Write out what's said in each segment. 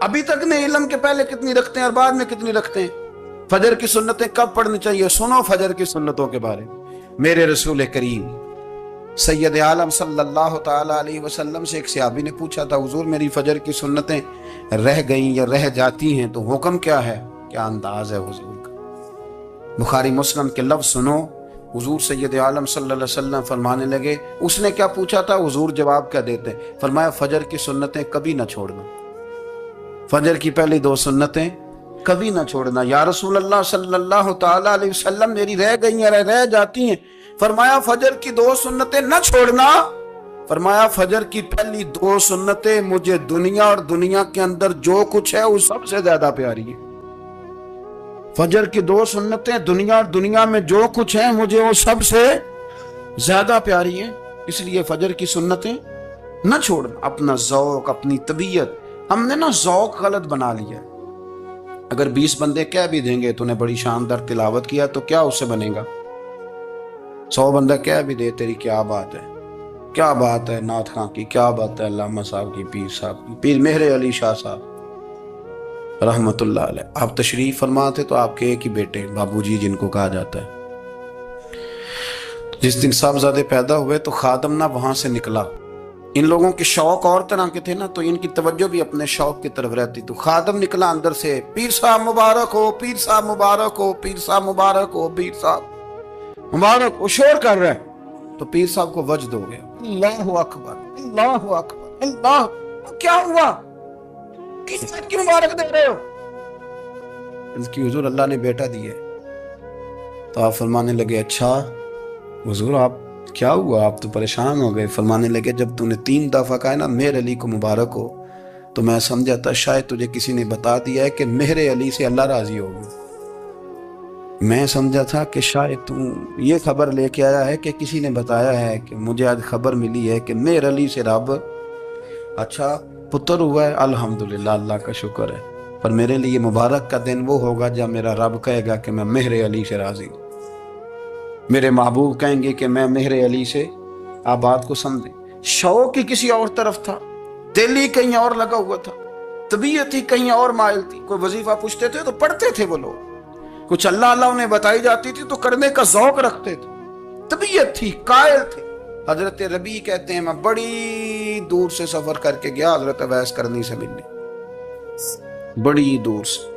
ابھی تک نے علم کے پہلے کتنی رکھتے ہیں اور بعد میں کتنی رکھتے ہیں. فجر کی سنتیں کب پڑھنی چاہیے؟ سنو فجر کی سنتوں کے بارے میں. میرے رسول کریم سید عالم صلی اللہ تعالی علیہ وسلم سے ایک صحابی نے پوچھا تھا، حضور میری فجر کی سنتیں رہ گئیں یا رہ جاتی ہیں تو حکم کیا ہے؟ کیا انداز ہے حضور کا. بخاری مسلم کے لفظ سنو. حضور سید عالم صلی اللہ علیہ وسلم فرمانے لگے، اس نے کیا پوچھا تھا؟ حضور جواب کیا دیتے؟ فرمایا فجر کی سنتیں کبھی نہ چھوڑنا. فجر کی پہلی 2 سنتیں کبھی نہ چھوڑنا. یا رسول اللہ صلی اللہ تعالی علیہ وسلم میری رہ گئی ہیں، رہ جاتی ہیں. فرمایا فجر کی 2 سنتیں نہ چھوڑنا. فرمایا فجر کی پہلی 2 سنتیں مجھے دنیا اور دنیا کے اندر جو کچھ ہے وہ سب سے زیادہ پیاری ہے. فجر کی 2 سنتیں دنیا اور دنیا میں جو کچھ ہیں مجھے وہ سب سے زیادہ پیاری ہیں. اس لیے فجر کی سنتیں نہ چھوڑنا. اپنا ذوق، اپنی طبیعت، ہم نے نا ذوق غلط بنا لیا. اگر 20 بندے کہہ بھی دیں گے تو نے بڑی شاندار تلاوت کیا تو کیا اس سے بنے گا؟ 100 بندہ کہہ بھی دے تیری کیا بات ہے، کیا بات ہے نعت خاں کی، کیا بات ہے علامہ صاحب کی، پیر صاحب کی، پیر مہر علی شاہ صاحب رحمت اللہ علیہ. آپ تشریف فرما تھے تو آپ کے ایک ہی بیٹے بابو جی جن کو کہا جاتا ہے، جس دن صاحبزادے پیدا ہوئے تو خادم نہ وہاں سے نکلا. ان لوگوں کے شوق اور طرح کے تھے نا، تو ان کی توجہ بھی اپنے شوق کی طرف رہتی. تو خادم نکلا اندر سے، پیر صاحب مبارک ہو، پیر صاحب مبارک ہو، پیر صاحب مبارک ہو، پیر صاحب مبارک ہو. شور کر رہے تو پیر صاحب کو وجد ہو گیا. اللہ اکبر، اللہ اکبر، اللہ. کیا ہوا؟ کس بات کی مبارک دے رہے ہو؟ اس کی حضور اللہ نے بیٹا دیا. تو آپ فرمانے لگے اچھا حضور آپ کیا ہوا؟ آپ تو پریشان ہو گئے. فرمانے لگے جب تو نے 3 دفعہ کہا نا مہر علی کو مبارک ہو تو میں سمجھا تھا شاید تجھے کسی نے بتا دیا ہے کہ مہر علی سے اللہ راضی ہوگی. میں سمجھا تھا کہ شاید تو یہ خبر لے کے آیا ہے کہ کسی نے بتایا ہے کہ مجھے آج خبر ملی ہے کہ مہر علی سے رب اچھا پتر ہوا ہے. الحمدللہ، اللہ کا شکر ہے. پر میرے لیے مبارک کا دن وہ ہوگا جب میرا رب کہے گا کہ میں مہر علی سے راضی ہوں. میرے محبوب کہیں گے کہ میں مہر علی سے. آپ بات کو سمجھیں. شوق ہی کسی اور طرف تھا، دل ہی کہیں اور لگا ہوا تھا، طبیعت ہی کہیں اور مائل تھی. کوئی وظیفہ پوچھتے تھے تو پڑھتے تھے وہ لوگ، کچھ اللہ انہیں بتائی جاتی تھی تو کرنے کا ذوق رکھتے تھے. طبیعت تھی، قائل تھے. حضرت ربیع کہتے ہیں میں بڑی دور سے سفر کر کے گیا حضرت اویس کرنی سے ملنے، بڑی دور سے.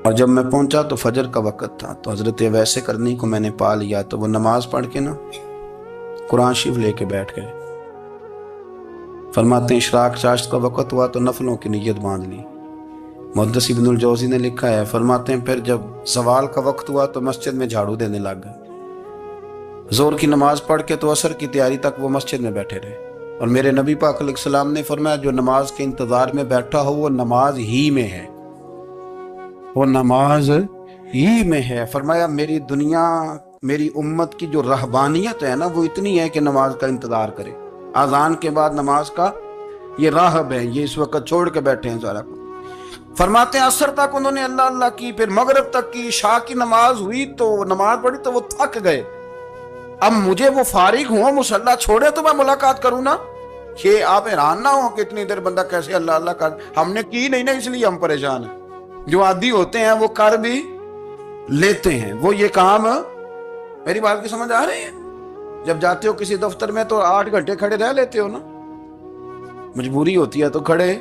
اور جب میں پہنچا تو فجر کا وقت تھا. تو حضرت اویس کرنی کو میں نے پا لیا تو وہ نماز پڑھ کے نا قرآن شریف لے کے بیٹھ گئے. فرماتے ہیں اشراق چاشت کا وقت ہوا تو نفلوں کی نیت باندھ لی. محدث ابن الجوزی نے لکھا ہے، فرماتے ہیں پھر جب زوال کا وقت ہوا تو مسجد میں جھاڑو دینے لگ گئے. زور کی نماز پڑھ کے تو عصر کی تیاری تک وہ مسجد میں بیٹھے رہے. اور میرے نبی پاک علیہ السلام نے فرمایا جو نماز کے انتظار میں بیٹھا ہو وہ نماز ہی میں ہے، وہ نماز ہی میں ہے. فرمایا میری دنیا، میری امت کی جو رہبانیت ہے نا وہ اتنی ہے کہ نماز کا انتظار کرے. اذان کے بعد نماز کا یہ راہب ہے، یہ اس وقت چھوڑ کے بیٹھے ہیں سارا کچھ. فرماتے ہیں عصر تک انہوں نے اللہ اللہ کی، پھر مغرب تک کی. عشاء کی نماز ہوئی تو نماز پڑھی تو وہ تھک گئے. اب مجھے وہ فارغ ہوں، مصلی چھوڑے تو میں ملاقات کروں نا. کہ آپ حیران نہ ہو کہ اتنی دیر بندہ کیسے اللہ اللہ کر. ہم نے کی نہیں نا، اس لیے ہم پریشان ہیں. جو عادی ہوتے ہیں وہ کر بھی لیتے ہیں. وہ یہ کام، میری بات کی سمجھ آ رہی ہے؟ جب جاتے ہو کسی دفتر میں تو 8 گھنٹے کھڑے رہ لیتے ہو نا، مجبوری ہوتی ہے تو کھڑے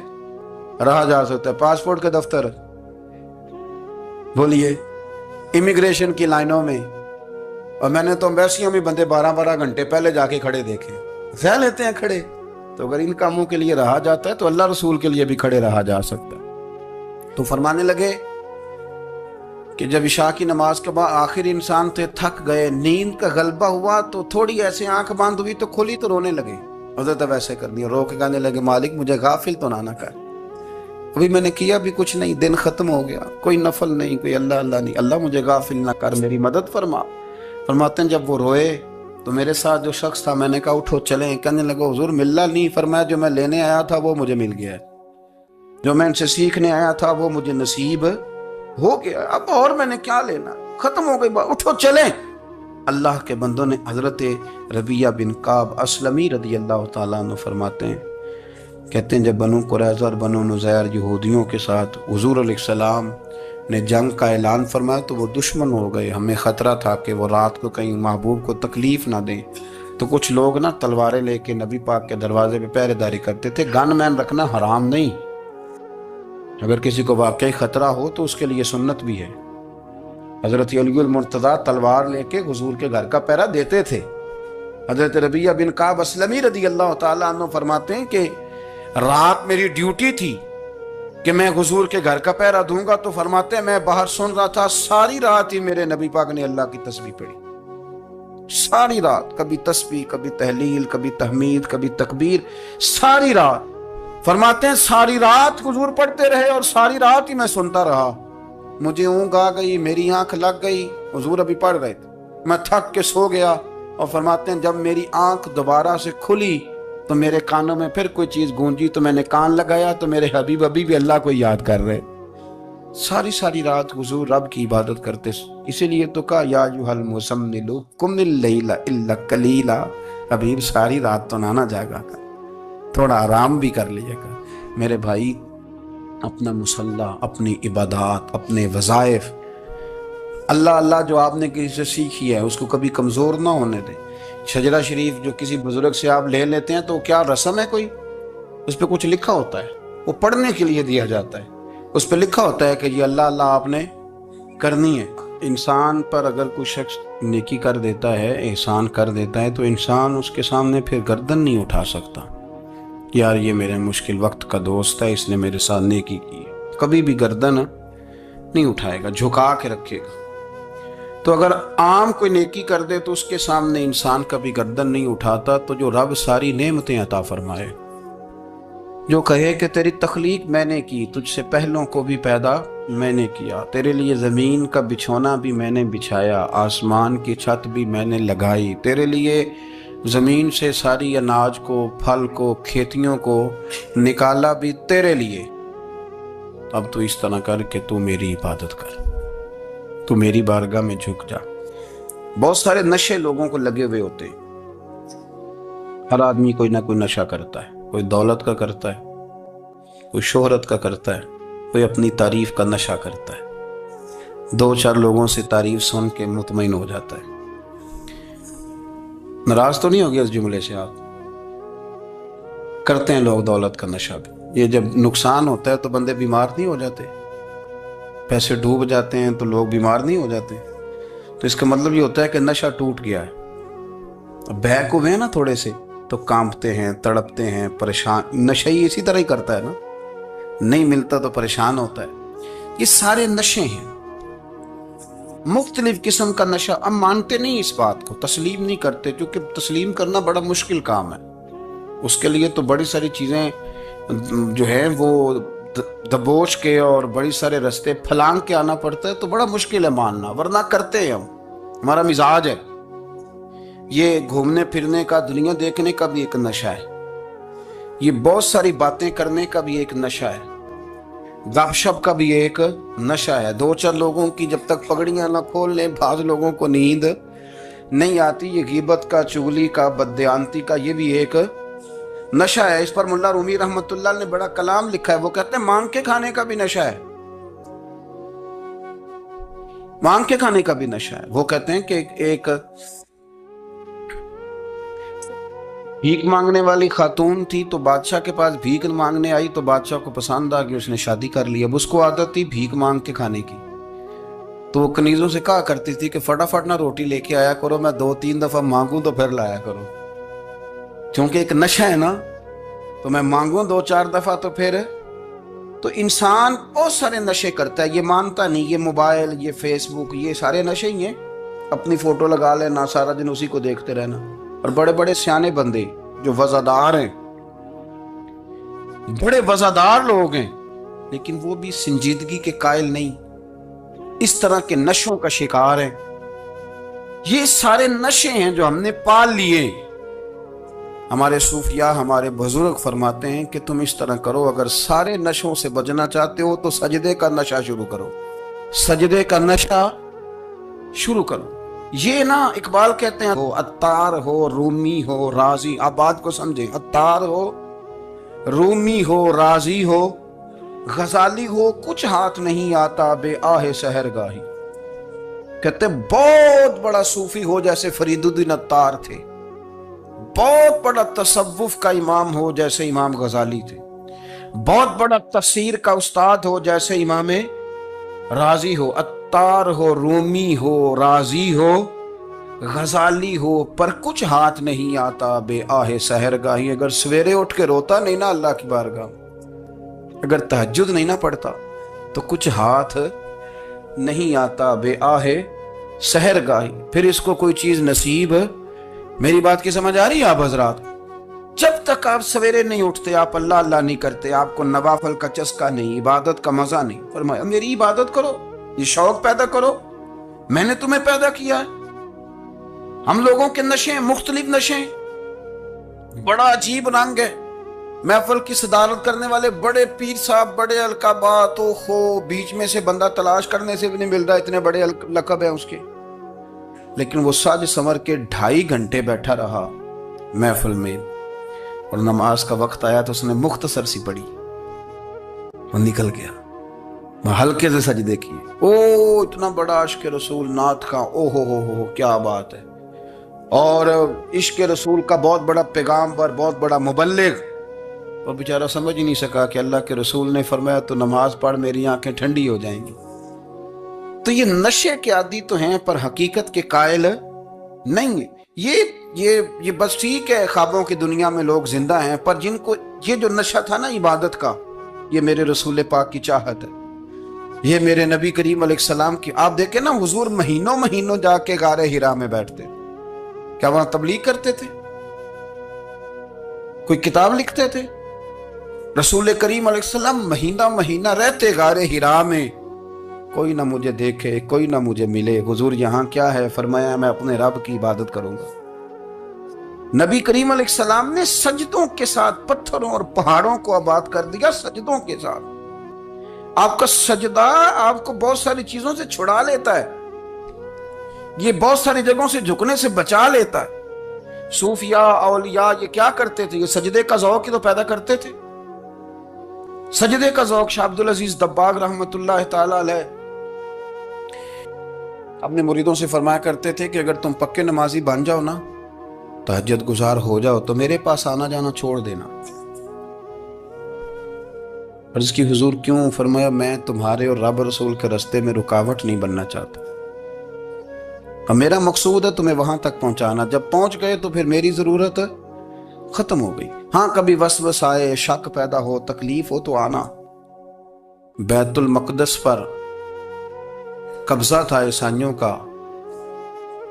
رہا جا سکتا ہے. پاسپورٹ کے دفتر بولیے، امیگریشن کی لائنوں میں، اور میں نے تو ایمبیسیوں میں بندے 12 گھنٹے پہلے جا کے کھڑے دیکھے. رہ لیتے ہیں کھڑے. تو اگر ان کاموں کے لیے رہا جاتا ہے تو اللہ رسول کے لیے بھی کھڑے رہا جا سکتا ہے. تو فرمانے لگے کہ جب عشاء کی نماز کے بعد آخر انسان تھے، تھک گئے، نیند کا غلبہ ہوا تو تھوڑی ایسے آنکھ بند ہوئی تو کھلی تو رونے لگے. حضرت ویسے کر دیا، رو کے کہنے لگے مالک مجھے غافل تو نہ کر، ابھی میں نے کیا بھی کچھ نہیں، دن ختم ہو گیا، کوئی نفل نہیں، کوئی اللہ اللہ نہیں، اللہ مجھے غافل نہ کر، میری مدد فرما. فرماتے ہیں جب وہ روئے تو میرے ساتھ جو شخص تھا میں نے کہا اٹھو چلیں. کہنے لگا حضور ملنا نہیں. فرمایا جو میں لینے آیا تھا وہ مجھے مل گیا ہے، جو میں ان سے سیکھنے آیا تھا وہ مجھے نصیب ہو گیا، اب اور میں نے کیا لینا، ختم ہو گئی بات، اٹھو چلیں. اللہ کے بندوں نے حضرت ربیہ بن کعب اسلمی رضی اللہ تعالیٰ عنہ فرماتے ہیں کہتے ہیں جب بنو قریظہ اور بنو نذیر یہودیوں کے ساتھ حضور علیہ السلام نے جنگ کا اعلان فرمایا تو وہ دشمن ہو گئے. ہمیں خطرہ تھا کہ وہ رات کو کہیں محبوب کو تکلیف نہ دیں، تو کچھ لوگ نا تلواریں لے کے نبی پاک کے دروازے پہ پہرے داری کرتے تھے. گن مین رکھنا حرام نہیں، اگر کسی کو واقعی خطرہ ہو تو اس کے لیے سنت بھی ہے. حضرت علی المرتضیٰ تلوار لے کے حضور کے گھر کا پہرا دیتے تھے. حضرت ربیعہ بن کعب اسلمی رضی اللہ تعالیٰ عنہ فرماتے ہیں کہ رات میری ڈیوٹی تھی کہ میں حضور کے گھر کا پہرا دوں گا، تو فرماتے ہیں میں باہر سن رہا تھا، ساری رات ہی میرے نبی پاک نے اللہ کی تسبیح پڑھی. ساری رات، کبھی تسبیح، کبھی تحلیل، کبھی تحمید، کبھی تکبیر، ساری رات. فرماتے ہیں ساری رات حضور پڑھتے رہے اور ساری رات ہی میں سنتا رہا. مجھے اونگ آ گئی، میری آنکھ لگ گئی، حضور ابھی پڑھ رہے تھے، میں تھک کے سو گیا. اور فرماتے ہیں جب میری آنکھ دوبارہ سے کھلی تو میرے کانوں میں پھر کوئی چیز گونجی، تو میں نے کان لگایا تو میرے حبیب ابھی بھی اللہ کو یاد کر رہے. ساری رات حضور رب کی عبادت کرتے. اسی لیے تو کہا یا ایھا المزمل قم اللیل الا قلیلا، حبیب ساری رات تو نہ جاگا کر، تھوڑا آرام بھی کر لیا کر. میرے بھائی اپنا مصلی، اپنی عبادات، اپنے وظائف، اللہ اللہ جو آپ نے کسی سے سیکھی ہے اس کو کبھی کمزور نہ ہونے دیں. شجرہ شریف جو کسی بزرگ سے آپ لے لیتے ہیں تو کیا رسم ہے کوئی؟ اس پہ کچھ لکھا ہوتا ہے، وہ پڑھنے کے لیے دیا جاتا ہے. اس پہ لکھا ہوتا ہے کہ یہ اللہ اللہ آپ نے کرنی ہے. انسان پر اگر کوئی شخص نیکی کر دیتا ہے، احسان کر دیتا ہے، تو انسان اس کے سامنے پھر گردن نہیں اٹھا سکتا. یار یہ میرے مشکل وقت کا دوست ہے، اس نے میرے ساتھ نیکی کی ہے، کبھی بھی گردن نہیں اٹھائے گا، جھکا کے رکھے گا. تو اگر عام کوئی نیکی کر دے تو اس کے سامنے انسان کبھی گردن نہیں اٹھاتا. تو جو رب ساری نعمتیں عطا فرمائے، جو کہے کہ تیری تخلیق میں نے کی، تجھ سے پہلوں کو بھی پیدا میں نے کیا، تیرے لیے زمین کا بچھونا بھی میں نے بچھایا، آسمان کی چھت بھی میں نے لگائی، تیرے لیے زمین سے ساری اناج کو، پھل کو، کھیتیوں کو نکالا بھی تیرے لیے. اب تو اس طرح کر کہ تو میری عبادت کر، تو میری بارگاہ میں جھک جا. بہت سارے نشے لوگوں کو لگے ہوئے ہوتے ہیں. ہر آدمی کوئی نہ کوئی نشہ کرتا ہے. کوئی دولت کا کرتا ہے، کوئی شہرت کا کرتا ہے، کوئی اپنی تعریف کا نشہ کرتا ہے. 2-4 لوگوں سے تعریف سن کے مطمئن ہو جاتا ہے. ناراض تو نہیں ہو گیا اس جملے سے؟ آپ کرتے ہیں لوگ دولت کا نشہ بھی. یہ جب نقصان ہوتا ہے تو بندے بیمار نہیں ہو جاتے؟ پیسے ڈوب جاتے ہیں تو لوگ بیمار نہیں ہو جاتے؟ تو اس کا مطلب یہ ہوتا ہے کہ نشہ ٹوٹ گیا ہے. بہک ہوئے ہیں نا تھوڑے سے تو کانپتے ہیں، تڑپتے ہیں، پریشان. نشہ ہی اسی طرح ہی کرتا ہے نا، نہیں ملتا تو پریشان ہوتا ہے. یہ سارے نشے ہیں، مختلف قسم کا نشہ. ہم مانتے نہیں اس بات کو، تسلیم نہیں کرتے، کیونکہ تسلیم کرنا بڑا مشکل کام ہے. اس کے لیے تو بڑی ساری چیزیں جو ہیں وہ دبوچ کے اور بڑی سارے رستے پھلانگ کے آنا پڑتا ہے. تو بڑا مشکل ہے ماننا، ورنہ کرتے ہیں ہم. ہمارا مزاج ہے. یہ گھومنے پھرنے کا، دنیا دیکھنے کا بھی ایک نشہ ہے. یہ بہت ساری باتیں کرنے کا بھی ایک نشہ ہے. گپ شپ کا بھی ایک نشہ ہے. 2-4 لوگوں کی جب تک پگڑیاں نہ کھول لیں، بعض لوگوں کو نیند نہیں آتی. یہ غیبت کا، چغلی کا، بددیانتی کا، یہ بھی ایک نشہ ہے. اس پر ملا رومی رحمت اللہ نے بڑا کلام لکھا ہے. وہ کہتے ہیں مانگ کے کھانے کا بھی نشہ ہے، مانگ کے کھانے کا بھی نشہ ہے. وہ کہتے ہیں کہ ایک بھیک مانگنے والی خاتون تھی، تو بادشاہ کے پاس بھیک مانگنے آئی، تو بادشاہ کو پسند آ گئی، اس نے شادی کر لی. اب اس کو عادت تھی بھیک مانگ کے کھانے کی، تو وہ کنیزوں سے کہا کرتی تھی کہ فٹافٹ نہ روٹی لے کے آیا کرو، میں 2-3 دفعہ مانگوں تو پھر لایا کرو. کیونکہ ایک نشہ ہے نا، تو میں مانگوں 2-4 دفعہ تو پھر. تو انسان بہت سارے نشے کرتا ہے، یہ مانتا نہیں. یہ موبائل، یہ فیس بک، یہ سارے نشے ہی ہیں. اپنی فوٹو لگا لینا، سارا دن اسی کو دیکھتے رہنا. اور بڑے بڑے سیانے بندے جو وزادار ہیں، بڑے وزادار لوگ ہیں، لیکن وہ بھی سنجیدگی کے قائل نہیں، اس طرح کے نشوں کا شکار ہیں. یہ سارے نشے ہیں جو ہم نے پال لیے. ہمارے صوفیاء، ہمارے بزرگ فرماتے ہیں کہ تم اس طرح کرو، اگر سارے نشوں سے بچنا چاہتے ہو تو سجدے کا نشہ شروع کرو. سجدے کا نشہ شروع کرو. یہ نا اقبال کہتے ہیں، عطار ہو، رومی ہو، رازی. آپ بات کو سمجھیں، عطار ہو، رومی ہو راضی ہو غزالی ہو کچھ ہاتھ نہیں آتا بے آہ سحر گاہی. کہتے بہت بڑا صوفی ہو جیسے فرید الدین عطار تھے، بہت بڑا تصوف کا امام ہو جیسے امام غزالی تھے، بہت بڑا تفسیر کا استاد ہو جیسے امام رازی ہو، عطار ہو رومی ہو رازی ہو غزالی ہو، پر کچھ ہاتھ نہیں آتا بے آہ سحر گاہی. اگر سویرے اٹھ کے روتا نہیں نا اللہ کی بارگاہ، اگر تہجد نہیں نہ پڑھتا تو کچھ ہاتھ نہیں آتا بے آہ سحر گاہی. پھر اس کو کوئی چیز نصیب. میری بات کی سمجھ آ رہی ہے آپ حضرات؟ جب تک آپ سویرے نہیں اٹھتے، آپ اللہ اللہ نہیں کرتے، آپ کو نوافل کا چسکا نہیں، عبادت کا مزہ نہیں، فرمایا میری عبادت کرو، یہ شوق پیدا کرو، میں نے تمہیں پیدا کیا ہے. ہم لوگوں کے نشے مختلف نشے، بڑا عجیب رنگ ہے. محفل کی صدارت کرنے والے بڑے پیر صاحب، بڑے القابات، بیچ میں سے بندہ تلاش کرنے سے بھی نہیں مل رہا، اتنے بڑے لقب ہیں اس کے. لیکن وہ سج سنور کے 2.5 گھنٹے بیٹھا رہا محفل میں، اور نماز کا وقت آیا تو اس نے مختصر سی پڑھی، وہ نکل گیا. ہلکے سے سجدے کیے. اتنا بڑا عشق رسول نعت کا، ہو کیا بات ہے. اور عشق رسول کا بہت بڑا پیغامبر، بہت بڑا مبلغ، اور بیچارہ سمجھ ہی نہیں سکا کہ اللہ کے رسول نے فرمایا تو نماز پڑھ میری آنکھیں ٹھنڈی ہو جائیں گی. تو یہ نشے کے عادی تو ہیں پر حقیقت کے قائل نہیں. یہ بس ٹھیک ہے خوابوں کی دنیا میں لوگ زندہ ہیں، پر جن کو یہ جو نشہ تھا نا عبادت کا، یہ میرے رسول پاک کی چاہت ہے، یہ میرے نبی کریم علیہ السلام کی. آپ دیکھیں نا حضور مہینوں جا کے غار حرا میں بیٹھتے. کیا وہاں تبلیغ کرتے تھے؟ کوئی کتاب لکھتے تھے؟ رسول کریم علیہ السلام مہینہ رہتے غار حرا میں. کوئی نہ مجھے دیکھے، کوئی نہ مجھے ملے. حضور یہاں کیا ہے؟ فرمایا میں اپنے رب کی عبادت کروں گا. نبی کریم علیہ السلام نے سجدوں کے ساتھ پتھروں اور پہاڑوں کو آباد کر دیا، سجدوں کے ساتھ. آپ کا سجدہ آپ کو بہت ساری چیزوں سے چھڑا لیتا ہے، یہ بہت ساری جگہوں سے جھکنے سے بچا لیتا ہے. صوفیاء اولیاء یہ کیا کرتے تھے؟ یہ سجدے کا ذوق ہی تو پیدا کرتے تھے. سجدے کا ذوق. شاہ عبد العزیز دباغ رحمت اللہ تعالی علیہ اپنے مریدوں سے فرمایا کرتے تھے کہ اگر تم پکے نمازی بن جاؤ نا، تہجد گزار ہو جاؤ، تو میرے پاس آنا جانا چھوڑ دینا. عرض کی حضور کیوں؟ فرمایا میں تمہارے اور رب رسول کے راستے میں رکاوٹ نہیں بننا چاہتا، اور میرا مقصود ہے تمہیں وہاں تک پہنچانا. جب پہنچ گئے تو پھر میری ضرورت ختم ہو گئی. ہاں کبھی وسوس آئے، شک پیدا ہو، تکلیف ہو تو آنا. بیت المقدس پر قبضہ تھا عیسائیوں کا،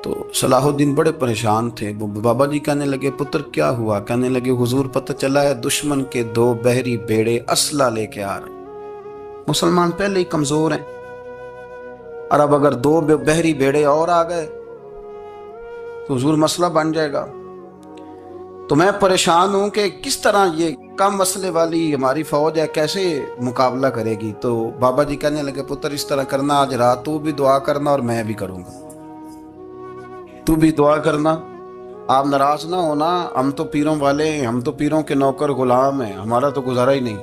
تو صلاح الدین بڑے پریشان تھے. بابا جی کہنے لگے پتر کیا ہوا؟ کہنے لگے حضور پتہ چلا ہے دشمن کے 2 بحری بیڑے اسلحہ لے کے آ رہے ہیں. مسلمان پہلے ہی کمزور ہیں، اور اب اگر 2 بحری بیڑے اور آ گئے تو حضور مسئلہ بن جائے گا. تو میں پریشان ہوں کہ کس طرح یہ کم مسئلے والی ہماری فوج ہے کیسے مقابلہ کرے گی. تو بابا جی کہنے لگے پتر اس طرح کرنا، آج رات تو بھی دعا کرنا اور میں بھی کروں گا. تو بھی دعا کرنا، آپ ناراض نہ ہونا. ہم تو پیروں والے ہیں، ہم تو پیروں کے نوکر غلام ہیں، ہمارا تو گزارا ہی نہیں،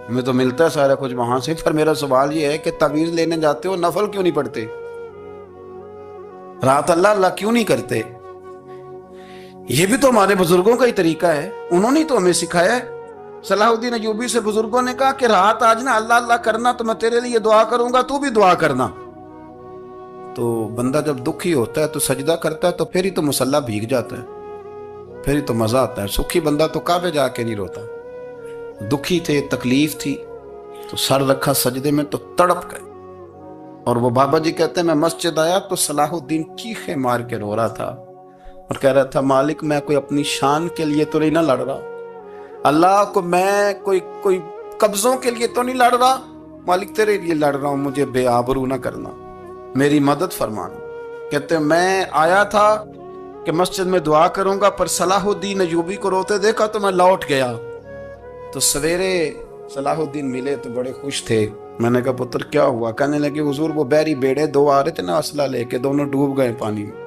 ہمیں تو ملتا ہے سارا کچھ وہاں سے. پر میرا سوال یہ ہے کہ تعویذ لینے جاتے ہو نفل کیوں نہیں پڑھتے؟ رات اللہ اللہ کیوں نہیں کرتے؟ یہ بھی تو ہمارے بزرگوں کا ہی طریقہ ہے، انہوں نے تو ہمیں سکھایا ہے. صلاح الدین ایوبی سے بزرگوں نے کہا کہ رات آج نا اللہ اللہ کرنا تو میں تیرے لیے دعا کروں گا، تو بھی دعا کرنا. تو بندہ جب دکھی ہوتا ہے تو سجدہ کرتا ہے تو پھر ہی تو مصلی بھیگ جاتا ہے، پھر ہی تو مزہ آتا ہے. سکھی بندہ تو کعبے جا کے نہیں روتا. دکھی تھے، تکلیف تھی، تو سر رکھا سجدے میں تو تڑپ گئے. اور وہ بابا جی کہتے ہیں میں مسجد آیا تو صلاح الدین چیخے مار کے رو رہا تھا اور کہہ رہا تھا مالک میں کوئی اپنی شان کے لیے تو نہیں نہ لڑ رہا، اللہ کو میں کوئی قبضوں کے لیے تو نہیں لڑ رہا، مالک تیرے لیے لڑ رہا ہوں، مجھے بے آبرو نہ کرنا، میری مدد فرمانا. کہتے ہیں میں آیا تھا کہ مسجد میں دعا کروں گا، پر صلاح الدین ایوبی کو روتے دیکھا تو میں لوٹ گیا. تو سویرے صلاح الدین ملے تو بڑے خوش تھے. میں نے کہا پتر کیا ہوا؟ کہنے لگے حضور وہ بحری بیڑے 2 آ رہے تھے نا اسلحہ لے کے، دونوں ڈوب گئے پانی میں.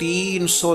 300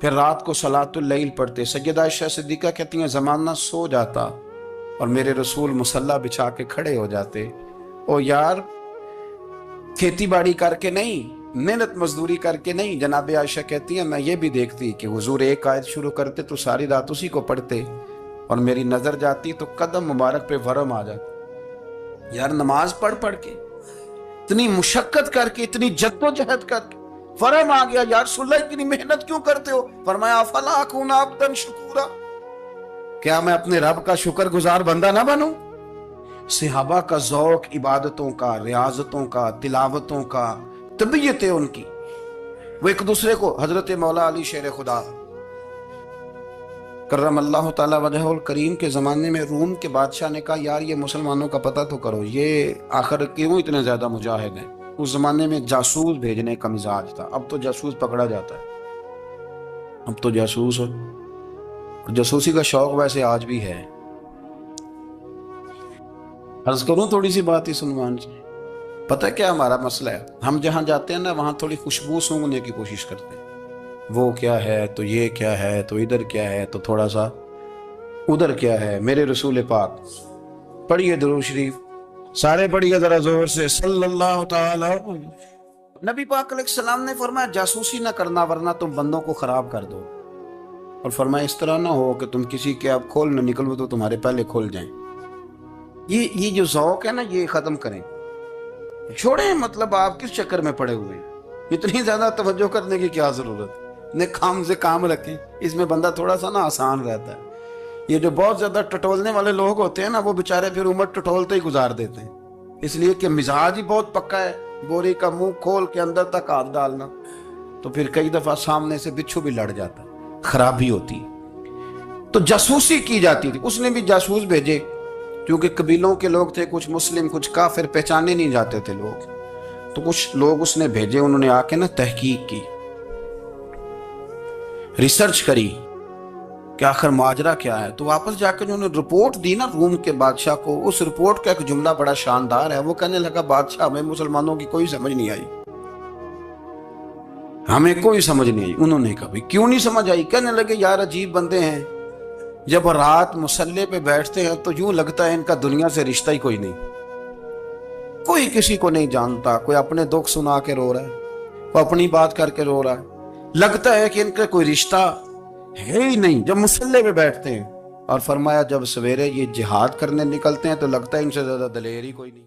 پھر رات کو صلاۃ اللیل پڑھتے. سیدہ عائشہ صدیقہ کہتی ہیں زمانہ سو جاتا اور میرے رسول مصلی بچھا کے کھڑے ہو جاتے. او یار کھیتی باڑی کر کے نہیں, محنت مزدوری کر کے نہیں. جناب عائشہ کہتی ہیں میں یہ بھی دیکھتی کہ حضور ایک آیت شروع کرتے تو ساری رات اسی کو پڑھتے, اور میری نظر جاتی تو قدم مبارک پہ ورم آ جاتا. یار نماز پڑھ پڑھ کے, اتنی مشقت کر کے, اتنی جد و جہد کر کے ورم آ گیا. یا رسول اللہ اتنی محنت کیوں کرتے ہو؟ فرمایا افلا اکون عبدا شکورا, کیا میں اپنے رب کا شکر گزار بندہ نہ بنوں؟ صحابہ کا ذوق عبادتوں کا, ریاضتوں کا, تلاوتوں کا, طبیعتیں ان کی, وہ ایک دوسرے کو. حضرت مولا علی شیر خدا کرم اللہ تعالی وجہ الکریم کے زمانے میں روم کے بادشاہ نے کہا یار یہ مسلمانوں کا پتہ تو کرو, یہ آخر کیوں اتنے زیادہ مجاہد ہیں. اس زمانے میں جاسوس بھیجنے کا مزاج تھا, اب تو جاسوس پکڑا جاتا ہے, اب تو جاسوسی کا شوق ویسے آج بھی ہے. عرض کروں تھوڑی سی بات اس عنوان سے. پتہ کیا ہمارا مسئلہ ہے, ہم جہاں جاتے ہیں نا وہاں تھوڑی خوشبو سونگنے کی کوشش کرتے ہیں. وہ کیا ہے تو یہ کیا ہے تو ادھر کیا ہے تو تھوڑا سا ادھر کیا ہے. میرے رسول پاک پڑھیے درود شریف, سارے پڑھیے ذرا زور سے, صلی اللہ تعالی. نبی پاک علیہ السلام نے فرمایا جاسوسی نہ کرنا ورنہ تم بندوں کو خراب کر دو, اور فرمایا اس طرح نہ ہو کہ تم کسی کے آپ کھول نہ نکلو تو تمہارے پہلے کھول جائیں. یہ جو ذوق ہے نا یہ ختم کریں, چھوڑیں. مطلب آپ کس چکر میں پڑے ہوئے ہیں, اتنی زیادہ توجہ کرنے کی کیا ضرورت ہے. نے کام سے کام رکھیں, اس میں بندہ تھوڑا سا نا آسان رہتا ہے. یہ جو بہت زیادہ ٹٹولنے والے لوگ ہوتے ہیں نا وہ بےچارے پھر عمر ٹٹولتے ہی گزار دیتے ہیں, اس لیے کہ مزاج ہی بہت پکا ہے. بوری کا منہ کھول کے اندر تک ہاتھ ڈالنا, تو پھر کئی دفعہ سامنے سے بچھو بھی لڑ جاتا, خرابی ہوتی. تو جاسوسی کی جاتی تھی. اس نے بھی جاسوس بھیجے کیونکہ قبیلوں کے لوگ تھے, کچھ مسلم کچھ کافر, پہچانے نہیں جاتے تھے لوگ. تو کچھ لوگ اس نے بھیجے, انہوں نے آ کے نا تحقیق کی, ریسرچ کری کہ آخر ماجرا کیا ہے. تو واپس جا کے انہوں نے رپورٹ دی نا روم کے بادشاہ کو. اس رپورٹ کا ایک جملہ بڑا شاندار ہے. وہ کہنے لگا بادشاہ ہمیں مسلمانوں کی کوئی سمجھ نہیں آئی, ہمیں کوئی سمجھ نہیں آئی. انہوں نے کہا کیوں نہیں سمجھ آئی؟ کہنے لگے یار عجیب بندے ہیں, جب رات مصلی پہ بیٹھتے ہیں تو یوں لگتا ہے ان کا دنیا سے رشتہ ہی کوئی نہیں, کوئی کسی کو نہیں جانتا. کوئی اپنے دکھ سنا کے رو رہا ہے, کوئی اپنی بات کر کے رو رہا ہے. لگتا ہے کہ ان کا کوئی رشتہ ہے ہی نہیں جب مصلی پہ بیٹھتے ہیں. اور فرمایا جب سویرے یہ جہاد کرنے نکلتے ہیں تو لگتا ہے ان سے زیادہ دلیر ہی کوئی نہیں.